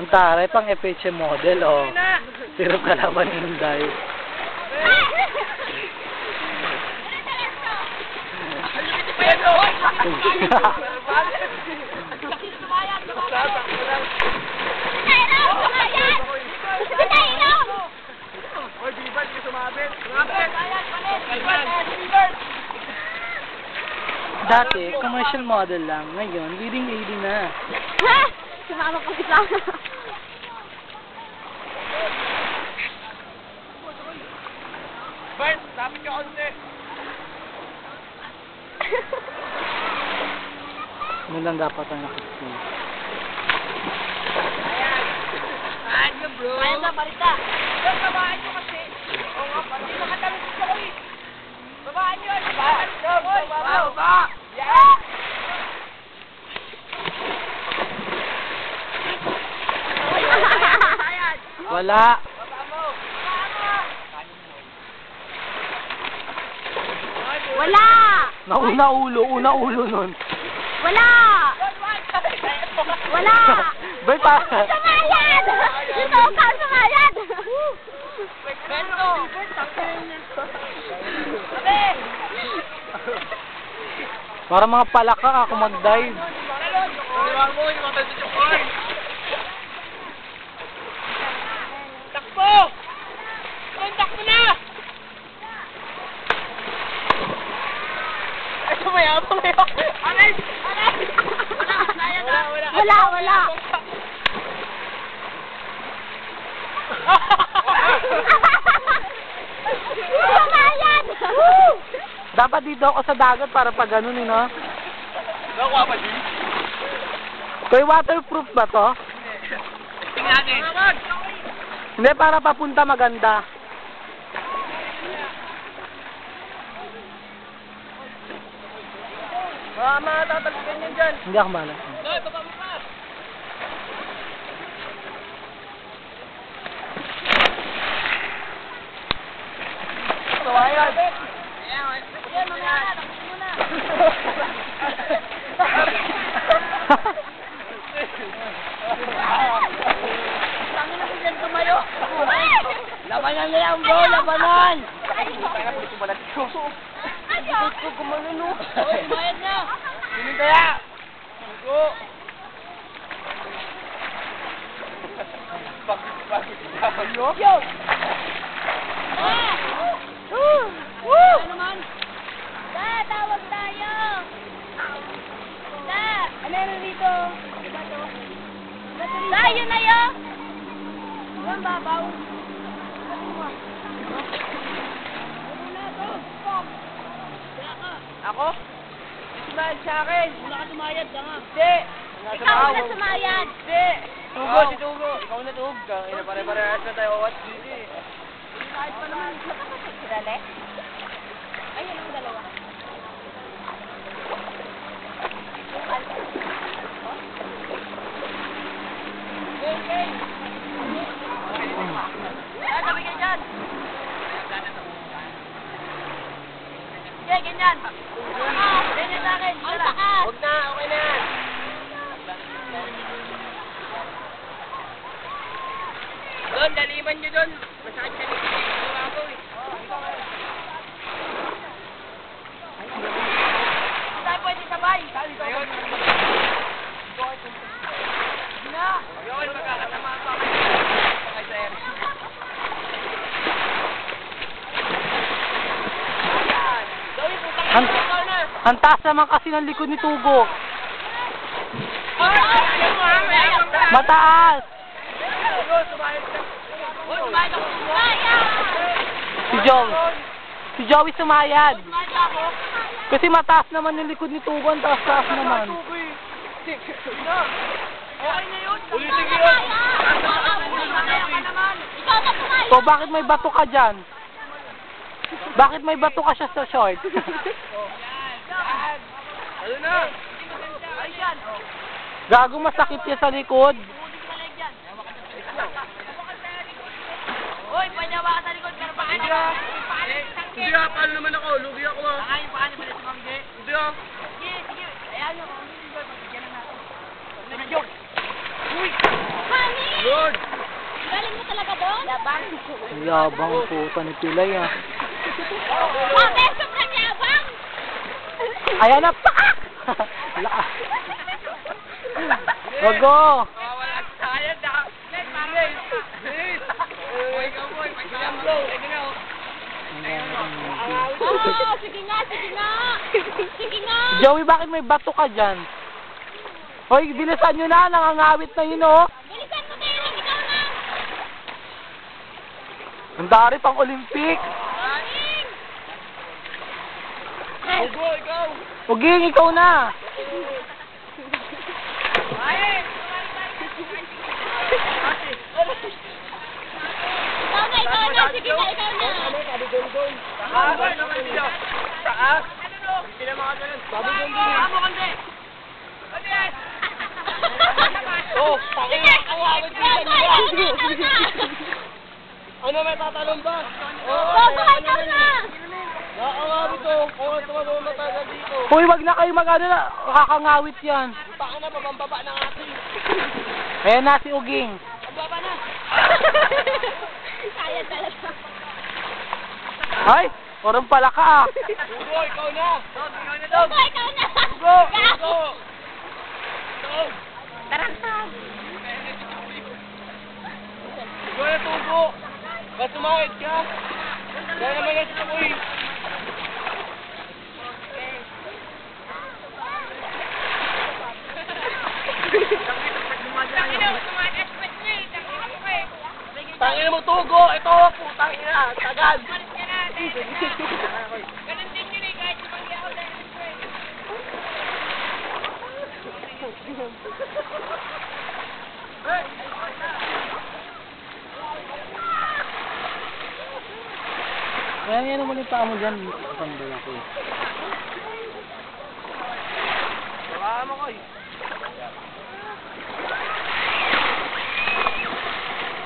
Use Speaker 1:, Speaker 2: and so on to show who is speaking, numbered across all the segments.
Speaker 1: Ang taray, pang FHM model, oh. Sirap kalaban ni Hyundai. Dati, commercial model lang. Ngayon, leading lady na.
Speaker 2: Ha? Sumama po si Clown.
Speaker 3: Bert, tapos ka konti.
Speaker 1: Magandang dapat ang nakikita.
Speaker 3: Ayan nyo, bro.
Speaker 2: Ayan na, parita.
Speaker 3: Bert, babaan nyo kasi. Oo nga, parang makatalong gusto ko eh. Babaan nyo, babaan nyo. Baba. Yan.
Speaker 1: Wala.
Speaker 2: Wala!
Speaker 1: Una ulo nun.
Speaker 2: Wala! Wala!
Speaker 1: Bert, pa.
Speaker 2: Sumayad! Ito ka, sumayad!
Speaker 3: Bento.
Speaker 1: Para mga palaka ako mag-dive.
Speaker 3: Tulungan mo, yung mga kalsitsukan. Takbo! Takbo na! Ay, tumayaw. Aray!
Speaker 2: Wala! Sumayad!
Speaker 1: Dapat dito ako sa dagat para pag ganun, no?
Speaker 3: Nakuha ba din?
Speaker 1: Kaya waterproof ba to?
Speaker 3: Tingnan natin.
Speaker 1: Hindi, para papunta maganda.
Speaker 3: Matatagpuan yan dyan.
Speaker 1: Hindi ako malas.
Speaker 3: Noy, baba mo pa. Tawayan.
Speaker 2: Yan, mamaya na, takbo muna. Tangin na po dyan tumayo.
Speaker 3: Labanan na yan, bro. Labanan.
Speaker 2: Ikot ko gumano, no? Oy, bayad na.
Speaker 3: Sino kaya? Sugo.
Speaker 2: Yo! Ano naman? Da, tawag tayo! Da! Ano meron dito? Bato? Da, yun na yun! Ang babaw.
Speaker 3: Ako? Sumayad sa akin.
Speaker 2: Wala ka tumayad, da nga.
Speaker 3: Hindi.
Speaker 2: Ikaw na sumayad!
Speaker 3: Hindi. Tugo, si Tugo. Ikaw na Tug. Pare-parehas na tayo. What? Hindi.
Speaker 2: Kahit pa naman. Sirale? Ay, yun ang dalawa.
Speaker 3: Okay. Tabi kayo dyan. Sige, ganyan. Ganyan sa akin.
Speaker 2: Ang takas!
Speaker 3: Huwag na, okay na yan. Doon, daliman nyo doon. Masakit ka nito. Ako eh. Hindi tayo pwede sabay. Ayun. Na. Ayun, magkakasama pa. Okay, sir.
Speaker 1: Ang taas naman kasi ng likod ni Tugo. Mataas! Si Joey sumayad. Kasi mataas naman yung likod ni Tugo. Ang taas-taas naman.
Speaker 3: Okay na yun.
Speaker 2: Ikaw na
Speaker 1: O bakit may bato ka dyan? Bakit may bato ka siya sa short?
Speaker 3: Ano na? Ay, yan.
Speaker 1: Gago, masakit yan sa likod.
Speaker 2: Uy, panyawa ka sa likod, pero baka
Speaker 3: Hindi
Speaker 2: naman.
Speaker 3: ah. Hindi ah, paano naman ako? Lugi ako ah.
Speaker 2: Baka yung paano pala si Mangge.
Speaker 3: Hindi ah.
Speaker 2: Sige, sige. Ayan nyo, kung hindi ko, pagbigyan na natin. Medyo. Uy! Honey!
Speaker 3: Lord!
Speaker 2: Galing mo talaga doon? Labang.
Speaker 1: Yabang puta ni Pilay ah.
Speaker 2: Oh, beso ka yabang!
Speaker 1: Ayan na, pakak! Lakas. Gogo!
Speaker 3: Wala si Sayad ah. Please! Boy, ikaw boy. Pagkalang blow. Ito na oh.
Speaker 2: Oo, sige nga, sige nga. Sige nga.
Speaker 1: Joey, bakit may bato ka dyan? Hoy, bilisan nyo na, nangangawit na yun oh.
Speaker 2: Bilisan mo tayo, ikaw na.
Speaker 1: Ang dari pang Olympic.
Speaker 2: Galing!
Speaker 3: Ugo, ikaw.
Speaker 1: Uging, ikaw na.
Speaker 3: Ay!
Speaker 2: Ikaw na. Sige na, ikaw na.
Speaker 3: Taas naman dito. Taas. Hindi na mga ganun. Babi gundong. Amo kandi. Yes. Oh, tangin na. Awawit din sa nila. Ano may tatalon ba?
Speaker 2: Gogo, ikaw na.
Speaker 3: Nakakawawit ko. Kung ano ba matagal dito.
Speaker 1: Hoy, wag na kayo mag-ano na, kakangawit yan.
Speaker 3: Baka na, babambaba ng atin.
Speaker 1: Ayan na si Uging.
Speaker 3: Ang baba na.
Speaker 2: Kaya talaga.
Speaker 1: Ay, parang pala ka ah.
Speaker 3: Ugo, ikaw na. Ikaw na
Speaker 2: Gogo, ikaw na.
Speaker 3: Ugo, Ugo.
Speaker 2: Taranta.
Speaker 3: Ugo na tugo. Ba't sumahid ka? Dahil naman na siya, uy. Tangina mo tugo! Ito, putang ina! Tagal!
Speaker 2: Ganun din yun eh, kahit sumanggi ako dahil ito eh.
Speaker 1: Ayan, yan naman yung paa mo dyan. Sandal ako eh.
Speaker 3: Baka mo ko eh.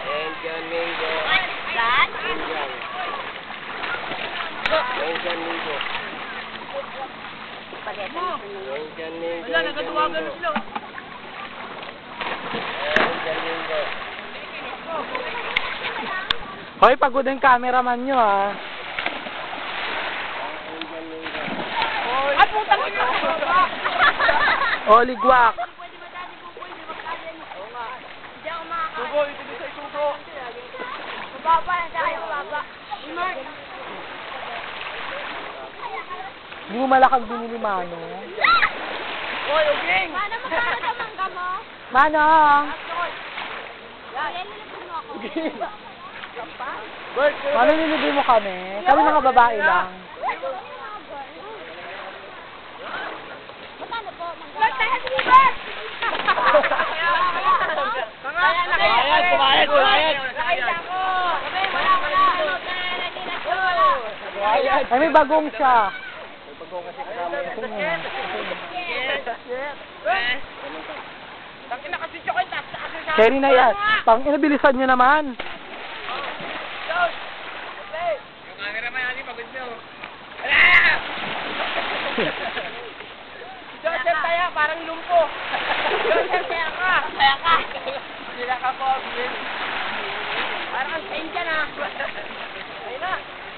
Speaker 3: Benjamingo.
Speaker 2: Dad?
Speaker 3: Benjamingo.
Speaker 2: Spaghetti.
Speaker 3: Benjamingo. Wala, nagatuwagan na sila. Benjamingo.
Speaker 1: Hoy, pagod yung cameraman nyo ah.
Speaker 2: Ay, putang ina.
Speaker 1: O, ligwak.
Speaker 2: Hindi ako makakain.
Speaker 3: Tugo, ito din sa itugo.
Speaker 2: Mababa yan sa akin, mababa.
Speaker 1: Hindi mo malakag binili, Mano.
Speaker 3: Hoy, Uging!
Speaker 2: Paano magkano sa mangga mo?
Speaker 1: Manong!
Speaker 2: Ayan, nilapin mo ako.
Speaker 3: Bert,
Speaker 1: Mano, nilibay mo kami? Kami mga babae lang.
Speaker 2: Magkano po, mangga?
Speaker 3: Sumayad, sumayad, sumayad!
Speaker 2: Nakita ko. Sabi, wala.
Speaker 3: Sumayad!
Speaker 1: Ay, may bagong siya.
Speaker 3: Tangina kasi siya kayo, taas kasi sa...
Speaker 1: Carry na yan. Pang inabilisan nyo naman.
Speaker 3: Yung camera man natin, pagod na oh. Joseph, taya, parang lumpo. Joseph, taya ka. Taya ka. Sila ka po, Parang ang saint ka na. Ayun na.